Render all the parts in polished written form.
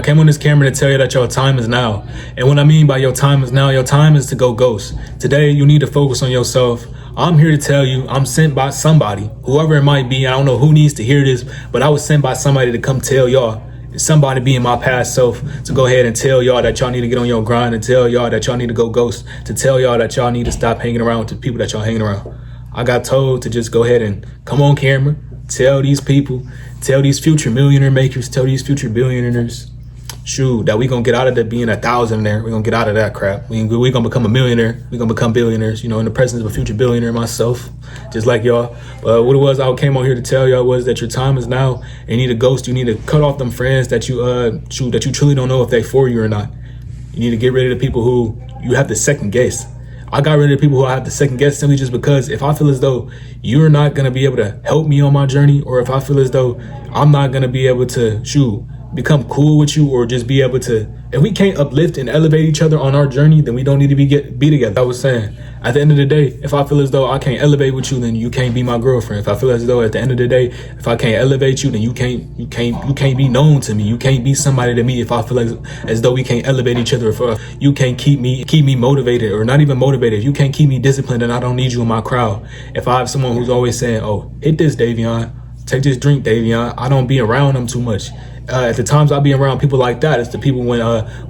I came on this camera to tell you that your time is now. And what I mean by your time is now, your time is to go ghost. Today, you need to focus on yourself. I'm here to tell you, I'm sent by somebody, whoever it might be. I don't know who needs to hear this, but I was sent by somebody to come tell y'all. Somebody being my past self to go ahead and tell y'all that y'all need to get on your grind, and tell y'all that y'all need to go ghost, to tell y'all that y'all need to stop hanging around with the people that y'all hanging around. I got told to just go ahead and come on camera, tell these people, tell these future millionaire makers, tell these future billionaires, shoot, that we gonna get out of the being 1,000 there. We're gonna get out of that crap. We gonna become a millionaire. We gonna become billionaires, in the presence of a future billionaire myself, just like y'all. But what it was I came on here to tell y'all was that your time is now, and you need to ghost. You need to cut off them friends that you that you truly don't know if they for you or not. You need to get rid of the people who you have to second guess. I got rid of the people who I have to second guess simply just because if I feel as though you're not gonna be able to help me on my journey, or if I feel as though I'm not gonna be able to become cool with you, or just be able to, if we can't uplift and elevate each other on our journey, then we don't need to be together. I was saying, at the end of the day, if I feel as though I can't elevate with you, then you can't be my girlfriend. If I feel as though at the end of the day, if I can't elevate you, then you can't be known to me. You can't be somebody to me. If I feel as though we can't elevate each other, if you can't keep me motivated, or not even motivated, if you can't keep me disciplined, then I don't need you in my crowd. If I have someone who's always saying, oh, hit this, Davion, take this drink, Davion, I don't be around them too much. At the times I be around people like that, it's the people when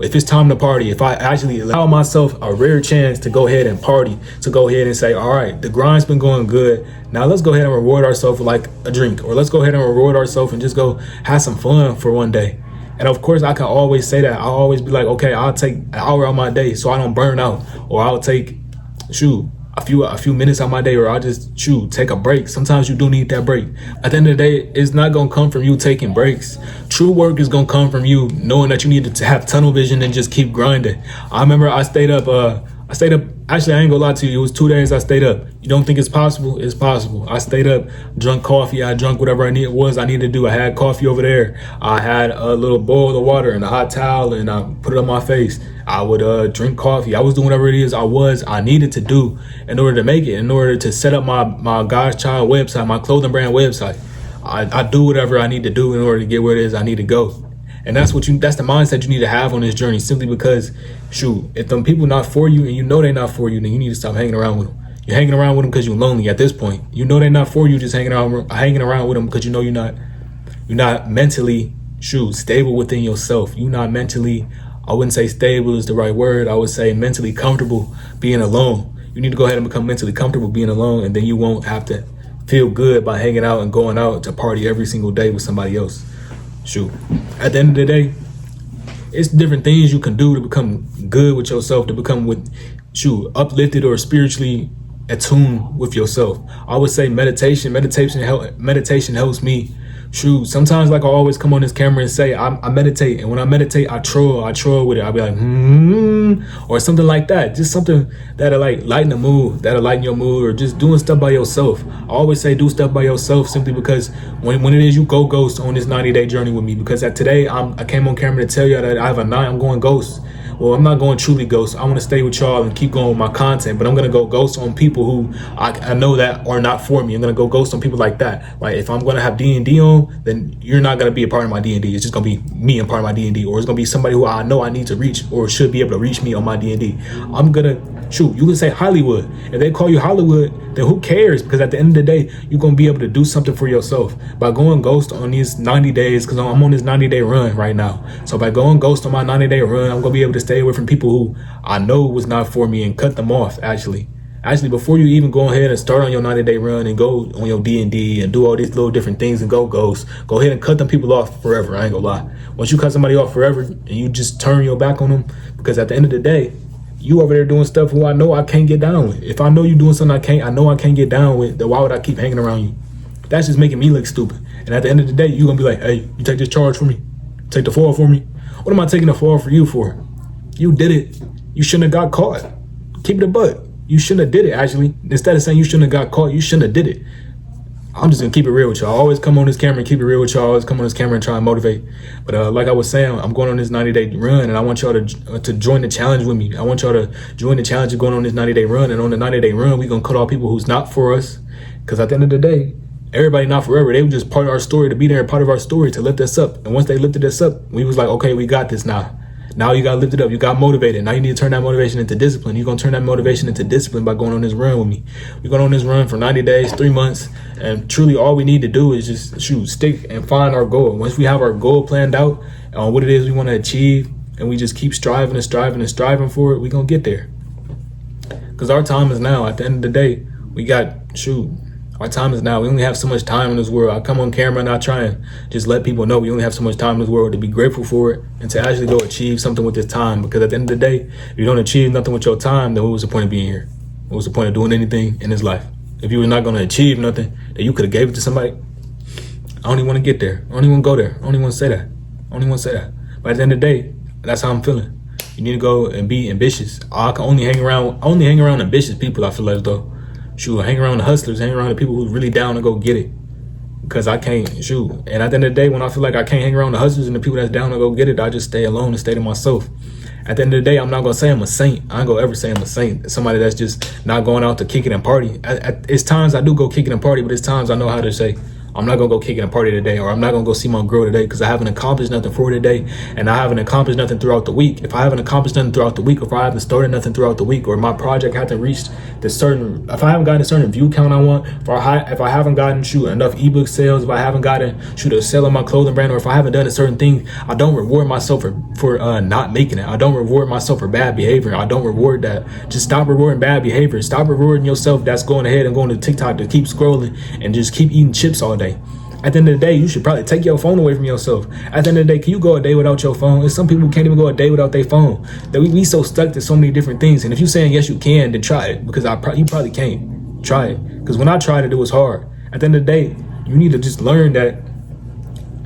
if it's time to party, if I actually allow myself a rare chance to go ahead and party, to go ahead and say, all right, the grind's been going good, now let's go ahead and reward ourselves with like a drink, or let's go ahead and reward ourselves and just go have some fun for one day. And of course I can always say that. I'll always be like, okay, I'll take an hour out of my day so I don't burn out, or I'll take a few minutes out of my day, or I'll just take a break. Sometimes you do need that break. At the end of the day, it's not gonna come from you taking breaks. True work is gonna come from you knowing that you need to have tunnel vision and just keep grinding. I remember I stayed up, actually I ain't gonna lie to you, it was 2 days I stayed up. You don't think it's possible? It's possible. I stayed up, drunk coffee, I drank whatever I needed to do. I had coffee over there. I had a little bowl of water and a hot towel, and I put it on my face. I would drink coffee. I was doing whatever it is I needed to do in order to make it, in order to set up my God's Child website, my clothing brand website. I do whatever I need to do in order to get where it is I need to go. And that's the mindset you need to have on this journey, simply because, if them people not for you and you know they're not for you, then you need to stop hanging around with them. You're hanging around with them because you're lonely at this point. You know they're not for you, just hanging around with them because you know you're not mentally, stable within yourself. You're not mentally, I wouldn't say stable is the right word. I would say mentally comfortable being alone. You need to go ahead and become mentally comfortable being alone, and then you won't have to feel good by hanging out and going out to party every single day with somebody else. At the end of the day, it's different things you can do to become good with yourself, to become uplifted or spiritually attuned with yourself. I would say meditation helps me. Sometimes, like I always come on this camera and say, I meditate, and when I meditate, I troll with it. I'll be like, or something like that. Just something that'll like lighten the mood, that'll lighten your mood, or just doing stuff by yourself. I always say do stuff by yourself, simply because when it is you go ghost on this 90-day journey with me, because today I came on camera to tell you that I have I'm going ghost. Well, I'm not going truly ghost. I want to stay with y'all and keep going with my content, but I'm going to go ghost on people who I know that are not for me. I'm going to go ghost on people like that. Like if I'm going to have D&D on, then you're not going to be a part of my D&D. It's just going to be me and part of my D&D, or it's going to be somebody who I know I need to reach or should be able to reach me on my D&D. I'm going to you can say Hollywood. If they call you Hollywood, then who cares? Because at the end of the day, you're going to be able to do something for yourself by going ghost on these 90 days, because I'm on this 90-day run right now. So by going ghost on my 90-day run, I'm going to be able to stay away from people who I know was not for me and cut them off. Actually, before you even go ahead and start on your 90-day run and go on your D&D and do all these little different things and go ghost, go ahead and cut them people off forever. I ain't gonna lie. Once you cut somebody off forever and you just turn your back on them, because at the end of the day, you over there doing stuff who I know I can't get down with. If I know you doing something I know I can't get down with, then why would I keep hanging around you? That's just making me look stupid. And at the end of the day, you're gonna be like, hey, you take this charge for me? Take the fall for me? What am I taking the fall for you for? You did it. You shouldn't have got caught. Keep it a buck. You shouldn't have did it, actually. Instead of saying you shouldn't have got caught, you shouldn't have did it. I'm just gonna keep it real with y'all. I always come on this camera and keep it real with y'all. I always come on this camera and try and motivate. But like I was saying, I'm going on this 90-day run, and I want y'all to join the challenge with me. I want y'all to join the challenge of going on this 90-day run. And on the 90-day run, we're gonna cut off people who's not for us. Because at the end of the day, Everybody not forever. They were just part of our story, to be there, part of our story, to lift us up. And once they lifted us up, we was like, okay, we got this now. Now you got to lift it up. You got motivated. Now you need to turn that motivation into discipline. You're going to turn that motivation into discipline by going on this run with me. We're going on this run for 90 days, 3 months. And truly all we need to do is just stick and find our goal. Once we have our goal planned out on what it is we want to achieve, and we just keep striving and striving and striving for it, we're going to get there. Because our time is now. At the end of the day, we got, our time is now. We only have so much time in this world. I come on camera and I try and just let people know we only have so much time in this world, to be grateful for it and to actually go achieve something with this time. Because at the end of the day, if you don't achieve nothing with your time, then what was the point of being here? What was the point of doing anything in this life? If you were not going to achieve nothing that you could have gave it to somebody, I don't even want to get there. I don't even want to go there. I don't even want to say that. I don't even want to say that. But at the end of the day, that's how I'm feeling. You need to go and be ambitious. I can only hang around ambitious people, I feel as though. Hang around the hustlers, hang around the people who's really down to go get it. Because I can't, And at the end of the day, when I feel like I can't hang around the hustlers and the people that's down to go get it, I just stay alone and stay to myself. At the end of the day, I'm not going to say I'm a saint. I ain't going to ever say I'm a saint. Somebody that's just not going out to kick it and party. It's times I do go kick it and party, but it's times I know how to say, I'm not going to go kick it and party today, or I'm not going to go see my girl today because I haven't accomplished nothing for today, and I haven't accomplished nothing throughout the week. If I haven't accomplished nothing throughout the week, or if I haven't started nothing throughout the week, or my project hasn't reached if I haven't gotten a certain view count I want, if I haven't gotten enough ebook sales, if I haven't gotten a sale on my clothing brand, or if I haven't done a certain thing, I don't reward myself for not making it. I don't reward myself for bad behavior. I don't reward that. Just stop rewarding bad behavior. Stop rewarding yourself that's going ahead and going to TikTok to keep scrolling and just keep eating chips all day. At the end of the day, you should probably take your phone away from yourself. At the end of the day, can you go a day without your phone? There's some people who can't even go a day without their phone. That we so stuck to so many different things. And if you're saying yes, you can, then try it. Because you probably can't. Try it. Because when I tried it, it was hard. At the end of the day, you need to just learn that.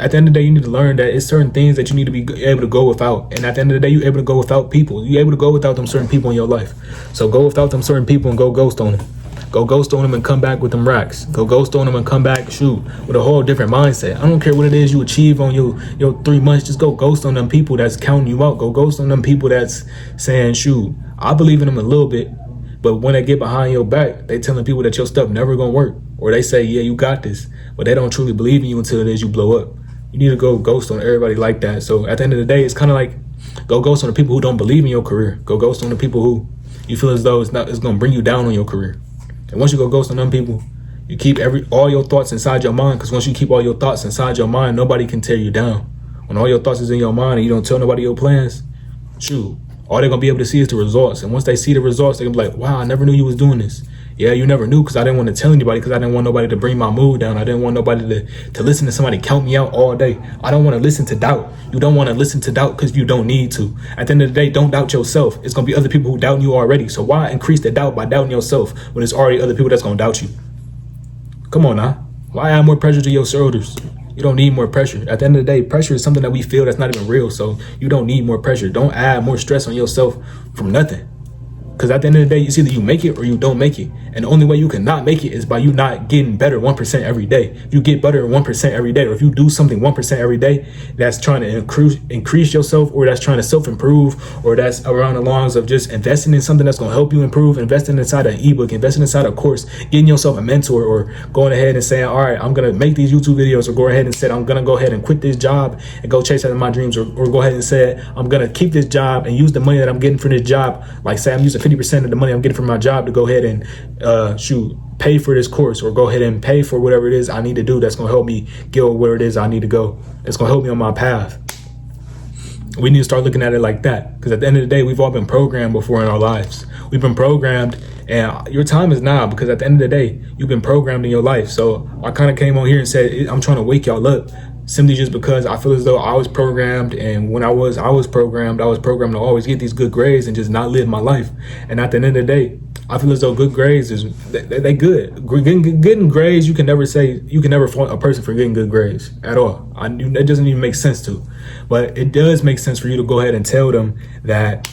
At the end of the day, you need to learn that it's certain things that you need to be able to go without. And at the end of the day, you're able to go without people. You're able to go without them certain people in your life. So go without them certain people and go ghost on them. Go ghost on them and come back with them racks. Go ghost on them and come back, with a whole different mindset. I don't care what it is you achieve on your 3 months. Just go ghost on them people that's counting you out. Go ghost on them people that's saying, I believe in them a little bit. But when they get behind your back, they telling people that your stuff never gonna work. Or they say, yeah, you got this. But they don't truly believe in you until it is you blow up. You need to go ghost on everybody like that. So at the end of the day, it's kind of like go ghost on the people who don't believe in your career. Go ghost on the people who you feel as though it's gonna bring you down on your career. And once you go ghost on them people, you keep all your thoughts inside your mind. Because once you keep all your thoughts inside your mind, nobody can tear you down. When all your thoughts is in your mind and you don't tell nobody your plans, all they're going to be able to see is the results. And once they see the results, they're going to be like, wow, I never knew you was doing this. Yeah, you never knew, because I didn't want to tell anybody, because I didn't want nobody to bring my mood down. I didn't want nobody to listen to somebody count me out all day. I don't want to listen to doubt. You don't want to listen to doubt because you don't need to. At the end of the day, don't doubt yourself. It's going to be other people who doubt you already. So why increase the doubt by doubting yourself when it's already other people that's going to doubt you? Come on now. Why add more pressure to your shoulders? You don't need more pressure. At the end of the day, pressure is something that we feel that's not even real. So you don't need more pressure. Don't add more stress on yourself from nothing. Because at the end of the day, it's either you make it or you don't make it. And the only way you can not make it is by you not getting better 1% every day. If you get better 1% every day, or if you do something 1% every day that's trying to increase yourself, or that's trying to self-improve, or that's around the lines of just investing in something that's going to help you improve, investing inside an ebook, investing inside a course, getting yourself a mentor, or going ahead and saying, all right, I'm going to make these YouTube videos, or go ahead and say, I'm going to go ahead and quit this job and go chase after my dreams, or go ahead and say, I'm going to keep this job and use the money that I'm getting for this job. Like say I'm using 50% of the money I'm getting from my job to go ahead and pay for this course, or go ahead and pay for whatever it is I need to do that's going to help me get where it is I need to go. It's going to help me on my path. We need to start looking at it like that, because at the end of the day, we've all been programmed before in our lives. We've been programmed, and your time is now, because at the end of the day, you've been programmed in your life. So I kind of came on here and said, I'm trying to wake y'all up, simply just because I feel as though I was programmed, and when I was programmed to always get these good grades and just not live my life. And at the end of the day, I feel as though good grades they good. Getting grades, you can never fault a person for getting good grades at all. That doesn't even make sense to. But it does make sense for you to go ahead and tell them that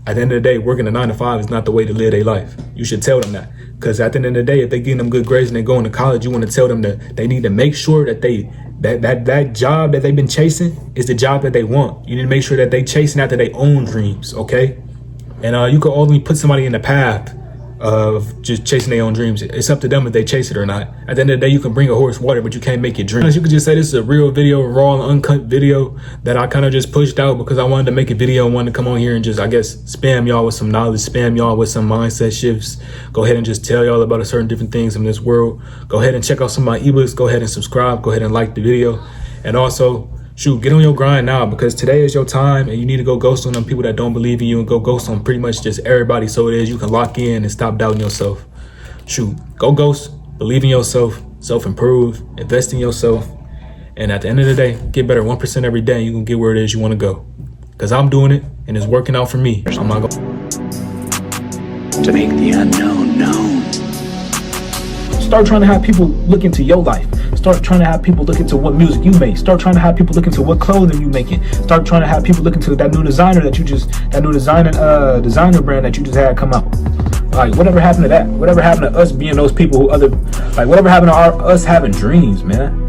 at the end of the day, working a 9 to 5 is not the way to live their life. You should tell them that, because at the end of the day, if they're getting them good grades and they're going to college, you want to tell them that they need to make sure that that job that they've been chasing is the job that they want. You need to make sure that they chasing after their own dreams, okay? And you can only put somebody in the path of just chasing their own dreams. It's up to them if they chase it or not. At the end of the day, you can bring a horse water, but you can't make it drink. You could just say this is a real video, raw and uncut video that I kind of just pushed out because I wanted to make a video and wanted to come on here and just, I guess, spam y'all with some knowledge, spam y'all with some mindset shifts. Go ahead and just tell y'all about a certain different things in this world. Go ahead and check out some of my ebooks. Go ahead and subscribe. Go ahead and like the video. And also, shoot, get on your grind now, because today is your time and you need to go ghost on them people that don't believe in you and go ghost on pretty much just everybody, so it is you can lock in and stop doubting yourself. Shoot, go ghost, believe in yourself, self-improve, invest in yourself, and at the end of the day, get better 1% every day and you can get where it is you want to go. Because I'm doing it and it's working out for me. I'm not going to make the unknown known. Start trying to have people look into your life. Start trying to have people look into what music you make. Start trying to have people look into what clothing you making. Start trying to have people look into that new designer designer brand that you just had come out. Like, whatever happened to that? Whatever happened to us being those people who whatever happened to us having dreams, man?